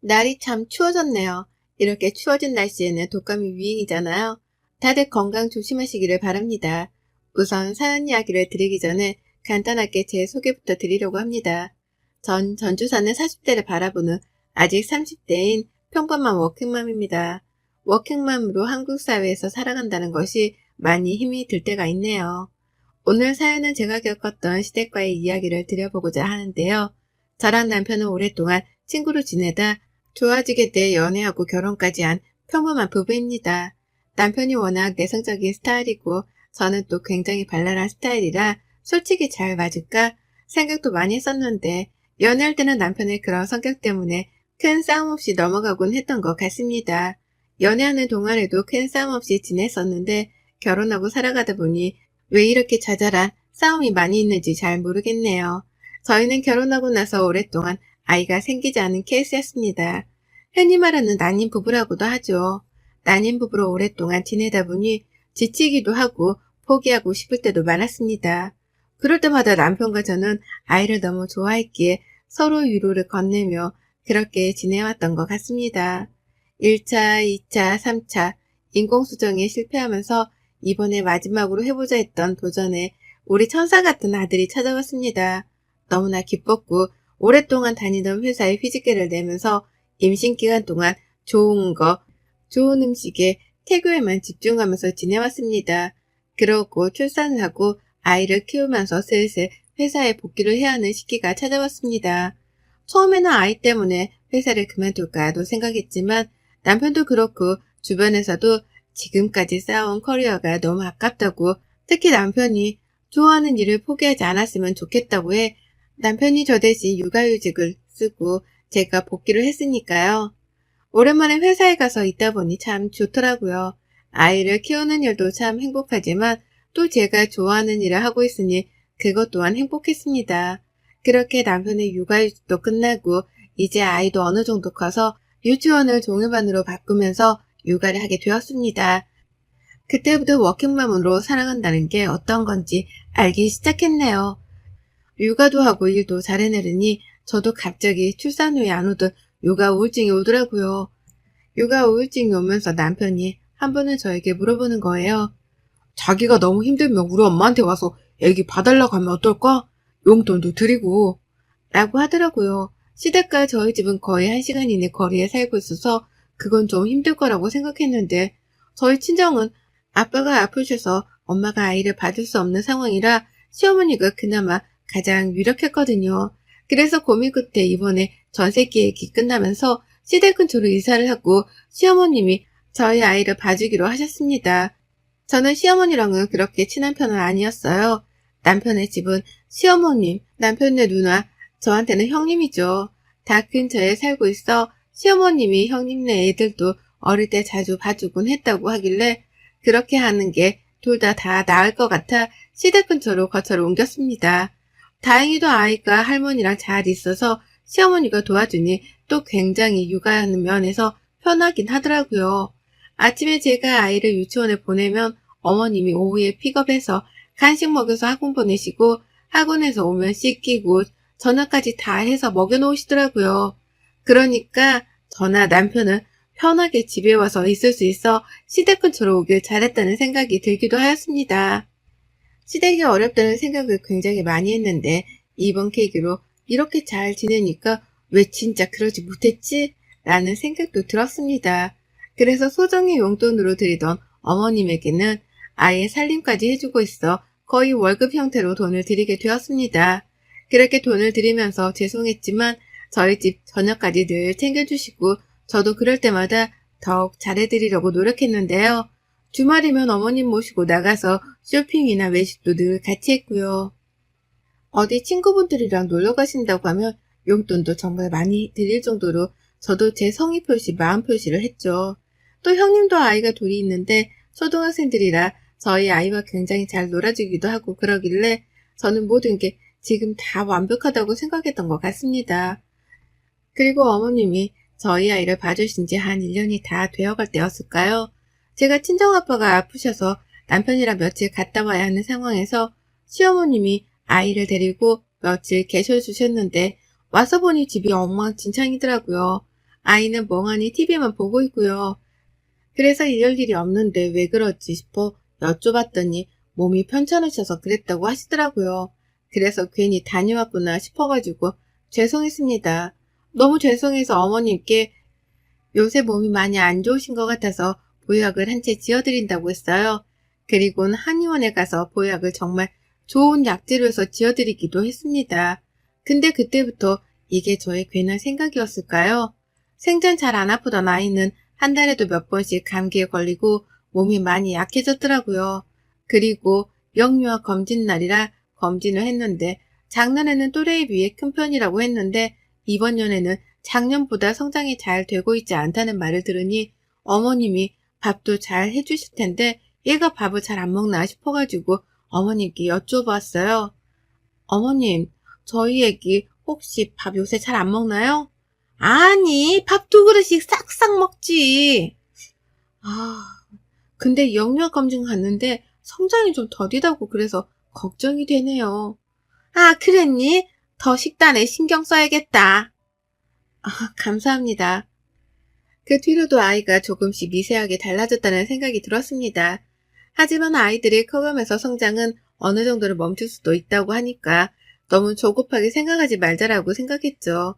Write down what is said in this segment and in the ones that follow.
날이 참 추워졌네요. 이렇게 추워진 날씨에는 독감이 유행이잖아요. 다들 건강 조심하시기를 바랍니다. 우선 사연 이야기를 드리기 전에 간단하게 제 소개부터 드리려고 합니다. 전 전주 사는 40대를 바라보는 아직 30대인 평범한 워킹맘입니다. 워킹맘으로 한국 사회에서 살아간다는 것이 많이 힘이 들 때가 있네요. 오늘 사연은 제가 겪었던 시댁과의 이야기를 드려보고자 하는데요. 저랑 남편은 오랫동안 친구로 지내다 좋아지게 돼 연애하고 결혼까지 한 평범한 부부입니다. 남편이 워낙 내성적인 스타일이고 저는 또 굉장히 발랄한 스타일이라 솔직히 잘 맞을까 생각도 많이 했었는데 연애할 때는 남편의 그런 성격 때문에 큰 싸움 없이 넘어가곤 했던 것 같습니다. 연애하는 동안에도 큰 싸움 없이 지냈었는데 결혼하고 살아가다 보니 왜 이렇게 자잘한 싸움이 많이 있는지 잘 모르겠네요. 저희는 결혼하고 나서 오랫동안 아이가 생기지 않은 케이스였습니다. 흔히 말하는 난임 부부라고도 하죠. 난임 부부로 오랫동안 지내다 보니 지치기도 하고 포기하고 싶을 때도 많았습니다. 그럴 때마다 남편과 저는 아이를 너무 좋아했기에 서로 위로를 건네며 그렇게 지내왔던 것 같습니다. 1차, 2차, 3차 인공수정에 실패하면서 이번에 마지막으로 해보자 했던 도전에 우리 천사 같은 아들이 찾아왔습니다. 너무나 기뻤고 오랫동안 다니던 회사에 휴직계를 내면서 임신 기간 동안 좋은 거, 좋은 음식에 태교에만 집중하면서 지내왔습니다. 그러고 출산을 하고 아이를 키우면서 슬슬 회사에 복귀를 해야 하는 시기가 찾아왔습니다. 처음에는 아이 때문에 회사를 그만둘까도 생각했지만 남편도 그렇고 주변에서도 지금까지 쌓아온 커리어가 너무 아깝다고 특히 남편이 좋아하는 일을 포기하지 않았으면 좋겠다고 해 남편이 저 대신 육아휴직을 쓰고 제가 복귀를 했으니까요. 오랜만에 회사에 가서 있다 보니 참 좋더라고요. 아이를 키우는 일도 참 행복하지만 또 제가 좋아하는 일을 하고 있으니 그것 또한 행복했습니다. 그렇게 남편의 육아휴직도 끝나고 이제 아이도 어느 정도 커서 유치원을 종일반으로 바꾸면서 육아를 하게 되었습니다. 그때부터 워킹맘으로 살아간다는 게 어떤 건지 알기 시작했네요. 육아도 하고 일도 잘 해내려니 저도 갑자기 출산 후에 안 오던 육아 우울증이 오더라고요. 육아 우울증이 오면서 남편이 한 번은 저에게 물어보는 거예요. 자기가 너무 힘들면 우리 엄마한테 와서 애기 봐달라고 하면 어떨까? 용돈도 드리고 라고 하더라고요. 시댁과 저희 집은 거의 1시간 이내 거리에 살고 있어서 그건 좀 힘들 거라고 생각했는데 저희 친정은 아빠가 아프셔서 엄마가 아이를 봐줄 수 없는 상황이라 시어머니가 그나마 가장 유력했거든요. 그래서 고민 끝에 이번에 전세 계획이 끝나면서 시댁 근처로 이사를 하고 시어머님이 저희 아이를 봐주기로 하셨습니다. 저는 시어머니랑은 그렇게 친한 편은 아니었어요. 남편의 집은 시어머님, 남편의 누나, 저한테는 형님이죠. 다 근처에 살고 있어 시어머님이 형님네 애들도 어릴 때 자주 봐주곤 했다고 하길래 그렇게 하는 게 둘 다 나을 것 같아 시댁 근처로 거처를 옮겼습니다. 다행히도 아이가 할머니랑 잘 있어서 시어머니가 도와주니 또 굉장히 육아하는 면에서 편하긴 하더라고요. 아침에 제가 아이를 유치원에 보내면 어머님이 오후에 픽업해서 간식 먹여서 학원 보내시고 학원에서 오면 씻기고 저녁까지 다 해서 먹여놓으시더라고요. 그러니까 저나 남편은 편하게 집에 와서 있을 수 있어 시댁 근처로 오길 잘했다는 생각이 들기도 하였습니다. 시댁이 어렵다는 생각을 굉장히 많이 했는데 이번 계기로 이렇게 잘 지내니까 왜 진짜 그러지 못했지? 라는 생각도 들었습니다. 그래서 소정의 용돈으로 드리던 어머님에게는 아예 살림까지 해주고 있어 거의 월급 형태로 돈을 드리게 되었습니다. 그렇게 돈을 드리면서 죄송했지만 저희 집 저녁까지 늘 챙겨주시고 저도 그럴 때마다 더욱 잘해드리려고 노력했는데요. 주말이면 어머님 모시고 나가서 쇼핑이나 외식도 늘 같이 했고요. 어디 친구분들이랑 놀러 가신다고 하면 용돈도 정말 많이 드릴 정도로 저도 제 성의 표시, 마음 표시를 했죠. 또 형님도 아이가 둘이 있는데 초등학생들이라 저희 아이와 굉장히 잘 놀아주기도 하고 그러길래 저는 모든 게 지금 다 완벽하다고 생각했던 것 같습니다. 그리고 어머님이 저희 아이를 봐주신 지 한 1년이 다 되어갈 때였을까요? 제가 친정아빠가 아프셔서 남편이랑 며칠 갔다 와야 하는 상황에서 시어머님이 아이를 데리고 며칠 계셔주셨는데 와서 보니 집이 엉망진창이더라고요. 아이는 멍하니 TV만 보고 있고요. 그래서 이럴 일이 없는데 왜 그러지 싶어 여쭤봤더니 몸이 편찮으셔서 그랬다고 하시더라고요. 그래서 괜히 다녀왔구나 싶어가지고 죄송했습니다. 너무 죄송해서 어머님께 요새 몸이 많이 안 좋으신 것 같아서 보약을 한 채 지어드린다고 했어요. 그리고는 한의원에 가서 보약을 정말 좋은 약재로 해서 지어드리기도 했습니다. 근데 그때부터 이게 저의 괜한 생각이었을까요? 생전 잘 안 아프던 아이는 한 달에도 몇 번씩 감기에 걸리고 몸이 많이 약해졌더라고요. 그리고 영유아 검진 날이라 검진을 했는데 작년에는 또래에 비해 큰 편이라고 했는데 이번 년에는 작년보다 성장이 잘 되고 있지 않다는 말을 들으니 어머님이 밥도 잘 해주실 텐데 얘가 밥을 잘 안 먹나 싶어가지고 어머님께 여쭤봤어요. 어머님, 저희 애기 혹시 밥 요새 잘 안 먹나요? 아니, 밥 2그릇씩 싹싹 먹지. 근데 영유아 검진 갔는데 성장이 좀 더디다고 그래서 걱정이 되네요. 아, 그랬니? 더 식단에 신경 써야겠다. 감사합니다. 그 뒤로도 아이가 조금씩 미세하게 달라졌다는 생각이 들었습니다. 하지만 아이들이 커가면서 성장은 어느 정도는 멈출 수도 있다고 하니까 너무 조급하게 생각하지 말자라고 생각했죠.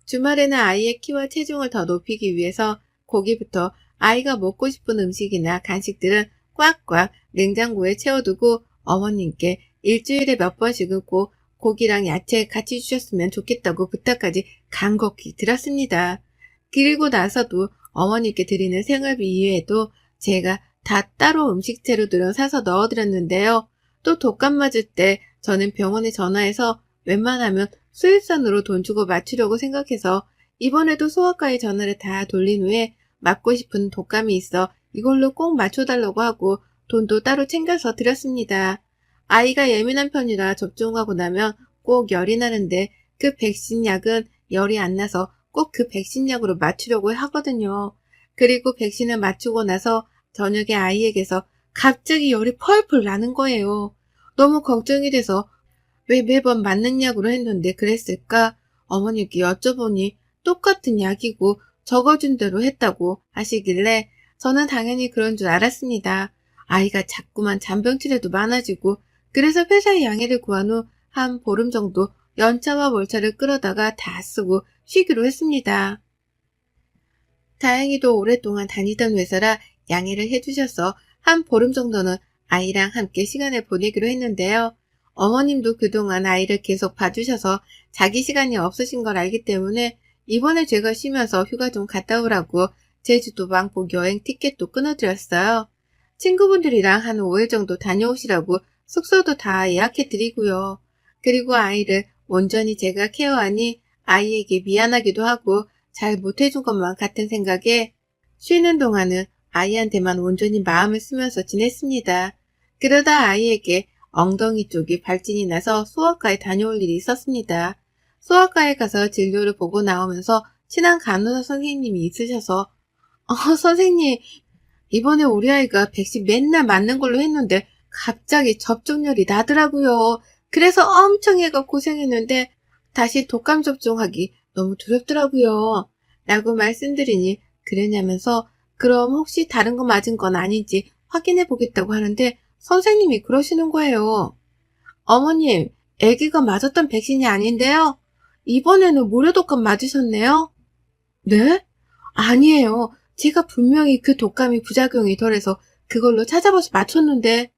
주말에는 아이의 키와 체중을 더 높이기 위해서 고기부터 아이가 먹고 싶은 음식이나 간식들은 꽉꽉 냉장고에 채워두고 어머님께 일주일에 몇 번씩은 꼭 고기랑 야채 같이 주셨으면 좋겠다고 부탁까지 간곡히 드렸습니다. 그리고 나서도 어머니께 드리는 생활비 이외에도 제가 다 따로 음식 재료들은 사서 넣어드렸는데요. 또 독감 맞을 때 저는 병원에 전화해서 웬만하면 수일선으로 돈 주고 맞추려고 생각해서 이번에도 소아과에 전화를 다 돌린 후에 맞고 싶은 독감이 있어 이걸로 꼭 맞춰달라고 하고 돈도 따로 챙겨서 드렸습니다. 아이가 예민한 편이라 접종하고 나면 꼭 열이 나는데 그 백신 약은 열이 안 나서 꼭 그 백신 약으로 맞추려고 하거든요. 그리고 백신을 맞추고 나서 저녁에 아이에게서 갑자기 열이 펄펄 나는 거예요. 너무 걱정이 돼서 왜 매번 맞는 약으로 했는데 그랬을까? 어머니께 여쭤보니 똑같은 약이고 적어준 대로 했다고 하시길래 저는 당연히 그런 줄 알았습니다. 아이가 자꾸만 잔병치레도 많아지고 그래서 회사에 양해를 구한 후 한 보름 정도 연차와 월차를 끌어다가 다 쓰고 쉬기로 했습니다. 다행히도 오랫동안 다니던 회사라 양해를 해주셔서 한 보름 정도는 아이랑 함께 시간을 보내기로 했는데요. 어머님도 그동안 아이를 계속 봐주셔서 자기 시간이 없으신 걸 알기 때문에 이번에 제가 쉬면서 휴가 좀 갔다 오라고 제주도 왕복 여행 티켓도 끊어드렸어요. 친구분들이랑 한 5일 정도 다녀오시라고 숙소도 다 예약해드리고요. 그리고 아이를 온전히 제가 케어하니 아이에게 미안하기도 하고 잘 못해준 것만 같은 생각에 쉬는 동안은 아이한테만 온전히 마음을 쓰면서 지냈습니다. 그러다 아이에게 엉덩이 쪽이 발진이 나서 소아과에 다녀올 일이 있었습니다. 소아과에 가서 진료를 보고 나오면서 친한 간호사 선생님이 있으셔서 선생님, 이번에 우리 아이가 백신 맨날 맞는 걸로 했는데 갑자기 접종열이 나더라고요. 그래서 엄청 애가 고생했는데 다시 독감 접종하기 너무 두렵더라고요. 라고 말씀드리니 그러냐면서 그럼 혹시 다른 거 맞은 건 아닌지 확인해 보겠다고 하는데 선생님이 그러시는 거예요. 어머님, 아기가 맞았던 백신이 아닌데요. 이번에는 무료독감 맞으셨네요. 네? 아니에요. 제가 분명히 그 독감이 부작용이 덜해서 그걸로 찾아봐서 맞췄는데.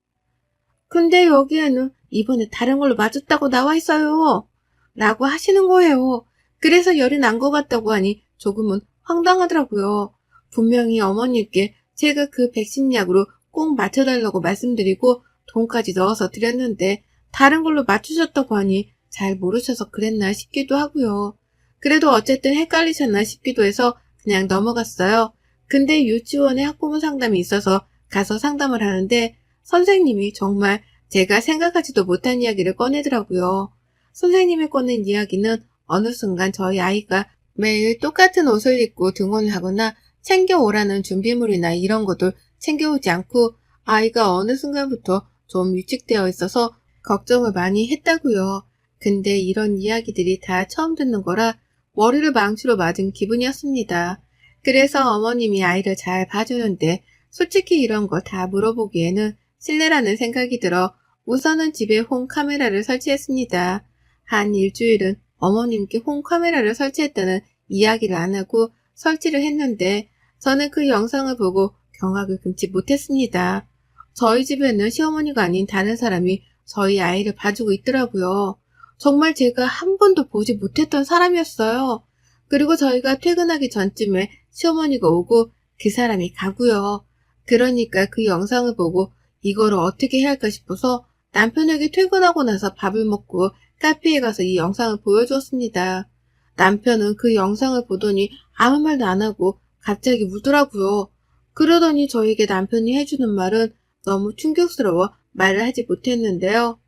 근데 여기에는 이번에 다른 걸로 맞았다고 나와 있어요. 라고 하시는 거예요. 그래서 열이 난 것 같다고 하니 조금은 황당하더라고요. 분명히 어머니께 제가 그 백신 약으로 꼭 맞춰달라고 말씀드리고 돈까지 넣어서 드렸는데 다른 걸로 맞추셨다고 하니 잘 모르셔서 그랬나 싶기도 하고요. 그래도 어쨌든 헷갈리셨나 싶기도 해서 그냥 넘어갔어요. 근데 유치원에 학부모 상담이 있어서 가서 상담을 하는데 선생님이 정말 제가 생각하지도 못한 이야기를 꺼내더라고요. 선생님이 꺼낸 이야기는 어느 순간 저희 아이가 매일 똑같은 옷을 입고 등원을 하거나 챙겨오라는 준비물이나 이런 것들 챙겨오지 않고 아이가 어느 순간부터 좀 위축되어 있어서 걱정을 많이 했다고요. 근데 이런 이야기들이 다 처음 듣는 거라 머리를 망치로 맞은 기분이었습니다. 그래서 어머님이 아이를 잘 봐주는데 솔직히 이런 거 다 물어보기에는 실례라는 생각이 들어 우선은 집에 홈카메라를 설치했습니다. 한 일주일은 어머님께 홈카메라를 설치했다는 이야기를 안 하고 설치를 했는데 저는 그 영상을 보고 경악을 금치 못했습니다. 저희 집에는 시어머니가 아닌 다른 사람이 저희 아이를 봐주고 있더라고요. 정말 제가 한 번도 보지 못했던 사람이었어요. 그리고 저희가 퇴근하기 전쯤에 시어머니가 오고 그 사람이 가고요. 그러니까 그 영상을 보고 이거를 어떻게 해야 할까 싶어서 남편에게 퇴근하고 나서 밥을 먹고 카페에 가서 이 영상을 보여주었습니다. 남편은 그 영상을 보더니 아무 말도 안 하고 갑자기 울더라고요. 그러더니 저에게 남편이 해주는 말은 너무 충격스러워 말을 하지 못했는데요.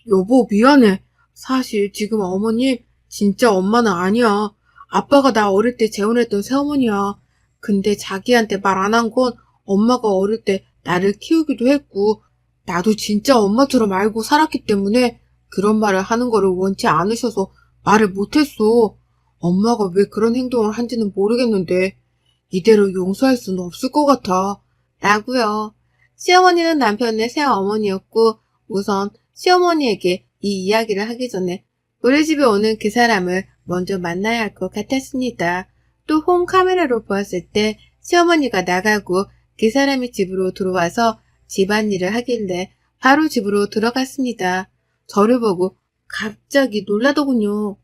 여보, 미안해. 사실 지금 어머님 진짜 엄마는 아니야. 아빠가 나 어릴 때 재혼했던 새어머니야. 근데 자기한테 말 안 한 건 엄마가 어릴 때 나를 키우기도 했고 나도 진짜 엄마처럼 알고 살았기 때문에 그런 말을 하는 거를 원치 않으셔서 말을 못했어. 엄마가 왜 그런 행동을 한지는 모르겠는데 이대로 용서할 수는 없을 것 같아. 라고요. 시어머니는 남편의 새어머니였고 우선 시어머니에게 이 이야기를 하기 전에 우리 집에 오는 그 사람을 먼저 만나야 할 것 같았습니다. 또 홈카메라로 보았을 때 시어머니가 나가고 그 사람이 집으로 들어와서 집안일을 하길래 바로 집으로 들어갔습니다. 저를 보고 갑자기 놀라더군요.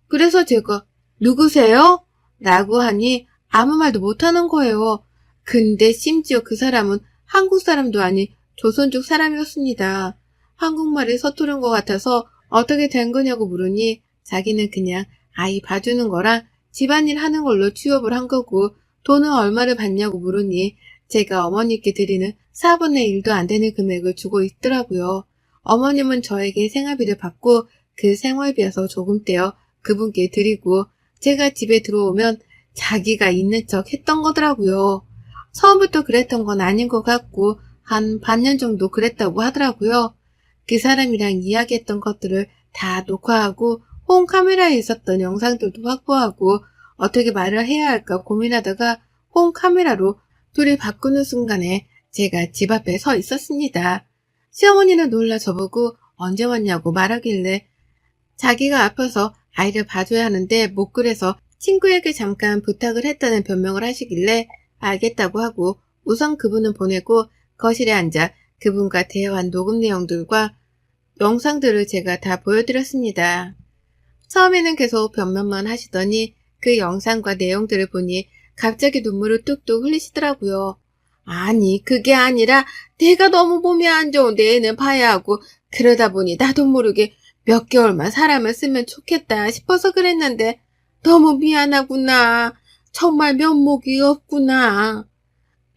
그래서 제가 누구세요? 라고 하니 아무 말도 못하는 거예요. 근데 심지어 그 사람은 한국 사람도 아닌 조선족 사람이었습니다. 한국말이 서투른 것 같아서 어떻게 된 거냐고 물으니 자기는 그냥 아이 봐주는 거랑 집안일 하는 걸로 취업을 한 거고 돈은 얼마를 받냐고 물으니 제가 어머니께 드리는 4분의 1도 안 되는 금액을 주고 있더라고요. 어머님은 저에게 생활비를 받고 그 생활비에서 조금 떼어 그분께 드리고 제가 집에 들어오면 자기가 있는 척 했던 거더라고요. 처음부터 그랬던 건 아닌 것 같고 한 반년 정도 그랬다고 하더라고요. 그 사람이랑 이야기했던 것들을 다 녹화하고 홈카메라에 있었던 영상들도 확보하고 어떻게 말을 해야 할까 고민하다가 홈카메라로 둘이 바꾸는 순간에 제가 집 앞에 서 있었습니다. 시어머니는 놀라 저보고 언제 왔냐고 말하길래 자기가 아파서 아이를 봐줘야 하는데 못 그래서 친구에게 잠깐 부탁을 했다는 변명을 하시길래 알겠다고 하고 우선 그분은 보내고 거실에 앉아 그분과 대화한 녹음 내용들과 영상들을 제가 다 보여드렸습니다. 처음에는 계속 변명만 하시더니 그 영상과 내용들을 보니 갑자기 눈물을 뚝뚝 흘리시더라고요. 아니 그게 아니라 내가 너무 몸이 안 좋은데 애는 봐야 하고 그러다 보니 나도 모르게 몇 개월만 사람을 쓰면 좋겠다 싶어서 그랬는데 너무 미안하구나. 정말 면목이 없구나.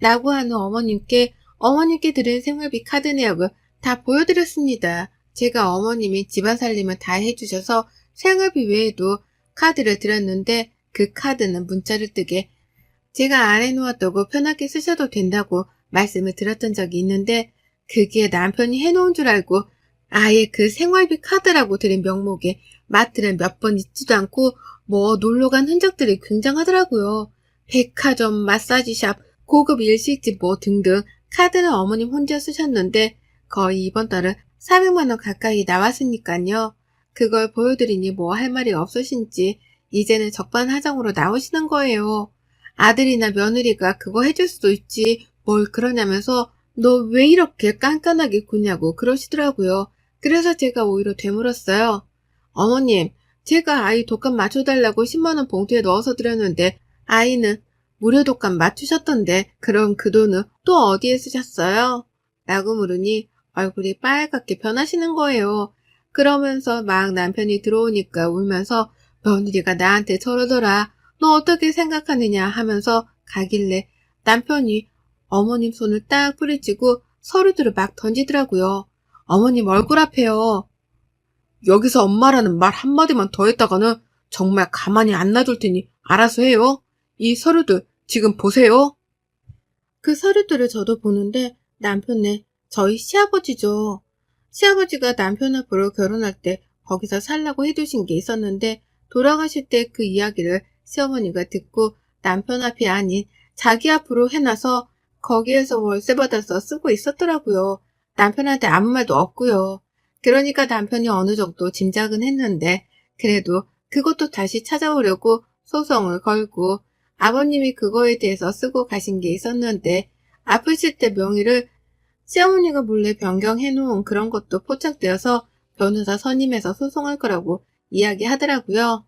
라고 하는 어머님께 드린 생활비 카드 내역을 다 보여드렸습니다. 제가 어머님이 집안 살림을 다 해주셔서 생활비 외에도 카드를 드렸는데 그 카드는 문자를 뜨게 제가 안 해놓았다고 편하게 쓰셔도 된다고 말씀을 드렸던 적이 있는데 그게 남편이 해놓은 줄 알고 아예 그 생활비 카드라고 드린 명목에 마트를 몇 번 잊지도 않고 뭐 놀러간 흔적들이 굉장하더라고요. 백화점, 마사지샵, 고급 일식집 뭐 등등 카드는 어머님 혼자 쓰셨는데 거의 이번 달은 400만 원 가까이 나왔으니까요. 그걸 보여드리니 뭐 할 말이 없으신지 이제는 적반하장으로 나오시는 거예요. 아들이나 며느리가 그거 해줄 수도 있지 뭘 그러냐면서 너 왜 이렇게 깐깐하게 구냐고 그러시더라고요. 그래서 제가 오히려 되물었어요. 어머님, 제가 아이 독감 맞춰달라고 10만 원 봉투에 넣어서 드렸는데 아이는 무료 독감 맞추셨던데 그럼 그 돈은 또 어디에 쓰셨어요? 라고 물으니 얼굴이 빨갛게 변하시는 거예요. 그러면서 막 남편이 들어오니까 울면서 며느리가 나한테 저러더라. 너 어떻게 생각하느냐 하면서 가길래 남편이 어머님 손을 딱 뿌리치고 서류들을 막 던지더라고요. 어머님 얼굴 앞에요. 여기서 엄마라는 말 한마디만 더 했다가는 정말 가만히 안 놔둘 테니 알아서 해요. 이 서류들 지금 보세요. 그 서류들을 저도 보는데 남편네 저희 시아버지죠. 시아버지가 남편 앞으로 결혼할 때 거기서 살라고 해두신 게 있었는데 돌아가실 때 그 이야기를 시어머니가 듣고 남편 앞이 아닌 자기 앞으로 해놔서 거기에서 월세 받아서 쓰고 있었더라고요. 남편한테 아무 말도 없고요. 그러니까 남편이 어느 정도 짐작은 했는데 그래도 그것도 다시 찾아오려고 소송을 걸고 아버님이 그거에 대해서 쓰고 가신 게 있었는데 아프실 때 명의를 시어머니가 몰래 변경해 놓은 그런 것도 포착되어서 변호사 선임해서 소송할 거라고 이야기하더라고요.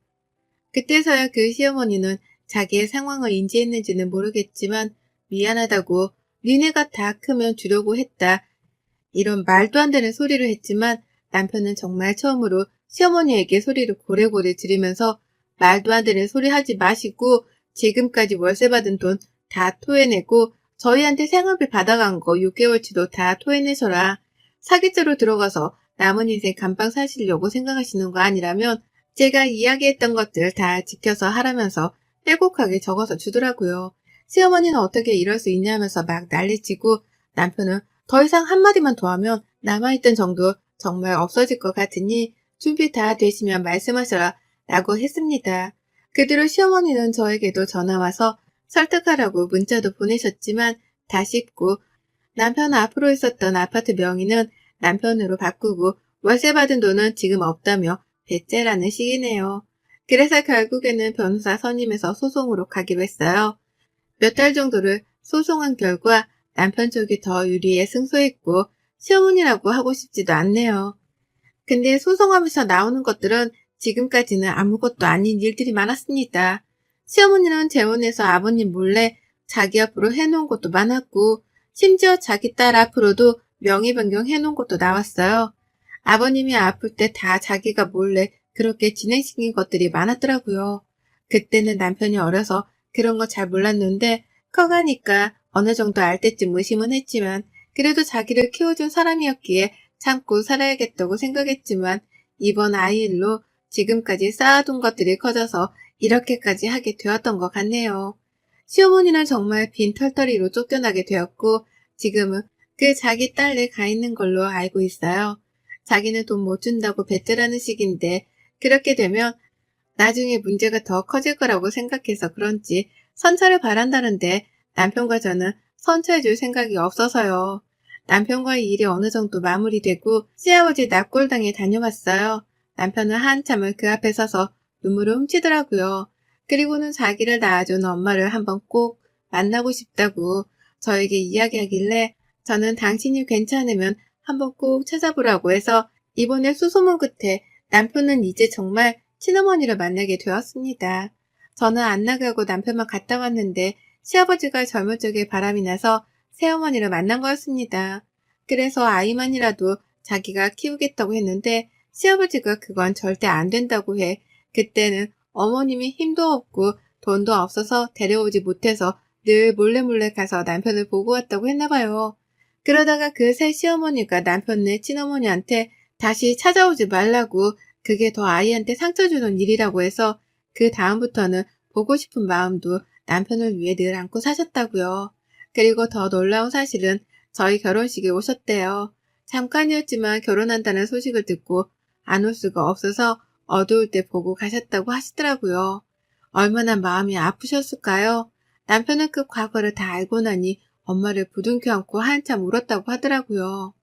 그때서야 그 시어머니는 자기의 상황을 인지했는지는 모르겠지만 미안하다고 니네가 다 크면 주려고 했다. 이런 말도 안 되는 소리를 했지만 남편은 정말 처음으로 시어머니에게 소리를 고래고래 지르면서 말도 안 되는 소리 하지 마시고 지금까지 월세 받은 돈 다 토해내고 저희한테 생활비 받아간 거 6개월치도 다 토해내셔라. 사기죄로 들어가서 남은 인생 감방 사시려고 생각하시는 거 아니라면 제가 이야기했던 것들 다 지켜서 하라면서 빼곡하게 적어서 주더라고요. 시어머니는 어떻게 이럴 수 있냐면서 막 난리치고 남편은 더 이상 한마디만 더 하면 남아있던 정도 정말 없어질 것 같으니 준비 다 되시면 말씀하셔라 라고 했습니다. 그 뒤로 시어머니는 저에게도 전화와서 설득하라고 문자도 보내셨지만 다 씹고 남편 앞으로 있었던 아파트 명의는 남편으로 바꾸고 월세 받은 돈은 지금 없다며 배째라는 식이네요. 그래서 결국에는 변호사 선임해서 소송으로 가기로 했어요. 몇 달 정도를 소송한 결과 남편 쪽이 더 유리해 승소했고 시어머니라고 하고 싶지도 않네요. 근데 소송하면서 나오는 것들은 지금까지는 아무것도 아닌 일들이 많았습니다. 시어머니는 재혼해서 아버님 몰래 자기 앞으로 해놓은 것도 많았고 심지어 자기 딸 앞으로도 명의 변경 해놓은 것도 나왔어요. 아버님이 아플 때 다 자기가 몰래 그렇게 진행시킨 것들이 많았더라고요. 그때는 남편이 어려서 그런 거 잘 몰랐는데 커가니까 어느 정도 알 때쯤 의심은 했지만 그래도 자기를 키워준 사람이었기에 참고 살아야겠다고 생각했지만 이번 아이 일로 지금까지 쌓아둔 것들이 커져서 이렇게까지 하게 되었던 것 같네요. 시어머니는 정말 빈 털터리로 쫓겨나게 되었고 지금은 그 자기 딸네 가 있는 걸로 알고 있어요. 자기는 돈 못 준다고 배째라는 식인데 그렇게 되면 나중에 문제가 더 커질 거라고 생각해서 그런지 선처를 바란다는데 남편과 저는 선처해줄 생각이 없어서요. 남편과의 일이 어느 정도 마무리되고 시아버지 납골당에 다녀왔어요. 남편은 한참을 그 앞에 서서 눈물을 훔치더라고요. 그리고는 자기를 낳아준 엄마를 한번 꼭 만나고 싶다고 저에게 이야기하길래 저는 당신이 괜찮으면 한번 꼭 찾아보라고 해서 이번에 수소문 끝에 남편은 이제 정말 친어머니를 만나게 되었습니다. 저는 안 나가고 남편만 갔다 왔는데 시아버지가 젊은 적에 바람이 나서 새어머니를 만난 거였습니다. 그래서 아이만이라도 자기가 키우겠다고 했는데 시아버지가 그건 절대 안 된다고 해. 그때는 어머님이 힘도 없고 돈도 없어서 데려오지 못해서 늘 몰래 가서 남편을 보고 왔다고 했나봐요. 그러다가 그 새 시어머니가 남편네 친어머니한테 다시 찾아오지 말라고 그게 더 아이한테 상처 주는 일이라고 해서 그 다음부터는 보고 싶은 마음도 남편을 위해 늘 안고 사셨다고요. 그리고 더 놀라운 사실은 저희 결혼식에 오셨대요. 잠깐이었지만 결혼한다는 소식을 듣고 안 올 수가 없어서 어두울 때 보고 가셨다고 하시더라고요. 얼마나 마음이 아프셨을까요? 남편은 그 과거를 다 알고 나니 엄마를 부둥켜 안고 한참 울었다고 하더라고요.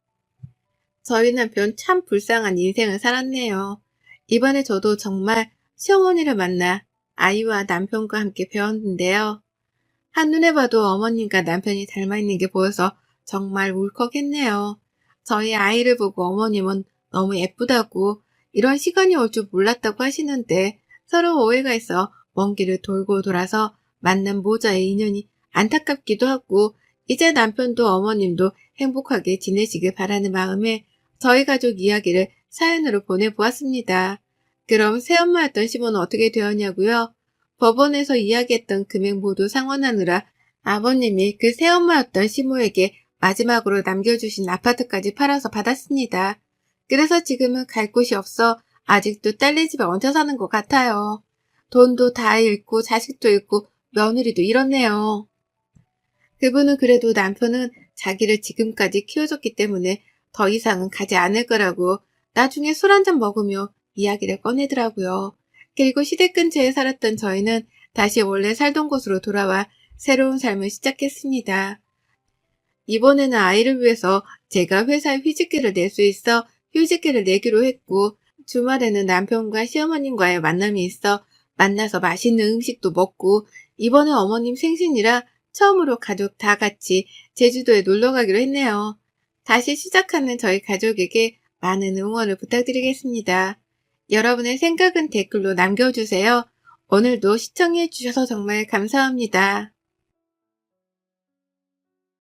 저희 남편 참 불쌍한 인생을 살았네요. 이번에 저도 정말 시어머니를 만나 아이와 남편과 함께 배웠는데요. 한눈에 봐도 어머님과 남편이 닮아있는 게 보여서 정말 울컥했네요. 저희 아이를 보고 어머님은 너무 예쁘다고 이런 시간이 올 줄 몰랐다고 하시는데 서로 오해가 있어 먼 길을 돌고 돌아서 만난 모자의 인연이 안타깝기도 하고 이제 남편도 어머님도 행복하게 지내시길 바라는 마음에 저희 가족 이야기를 사연으로 보내보았습니다. 그럼 새엄마였던 시모는 어떻게 되었냐고요? 법원에서 이야기했던 금액 모두 상환하느라 아버님이 그 새엄마였던 시모에게 마지막으로 남겨주신 아파트까지 팔아서 받았습니다. 그래서 지금은 갈 곳이 없어 아직도 딸네 집에 얹혀 사는 것 같아요. 돈도 다 잃고 자식도 잃고 며느리도 잃었네요. 그분은 그래도 남편은 자기를 지금까지 키워줬기 때문에 더 이상은 가지 않을 거라고 나중에 술 한잔 먹으며 이야기를 꺼내더라고요. 그리고 시댁 근처에 살았던 저희는 다시 원래 살던 곳으로 돌아와 새로운 삶을 시작했습니다. 이번에는 아이를 위해서 제가 회사에 휴직기를 낼 수 있어 휴직기를 내기로 했고, 주말에는 남편과 시어머님과의 만남이 있어 만나서 맛있는 음식도 먹고, 이번에 어머님 생신이라 처음으로 가족 다 같이 제주도에 놀러 가기로 했네요. 다시 시작하는 저희 가족에게 많은 응원을 부탁드리겠습니다. 여러분의 생각은 댓글로 남겨주세요. 오늘도 시청해 주셔서 정말 감사합니다.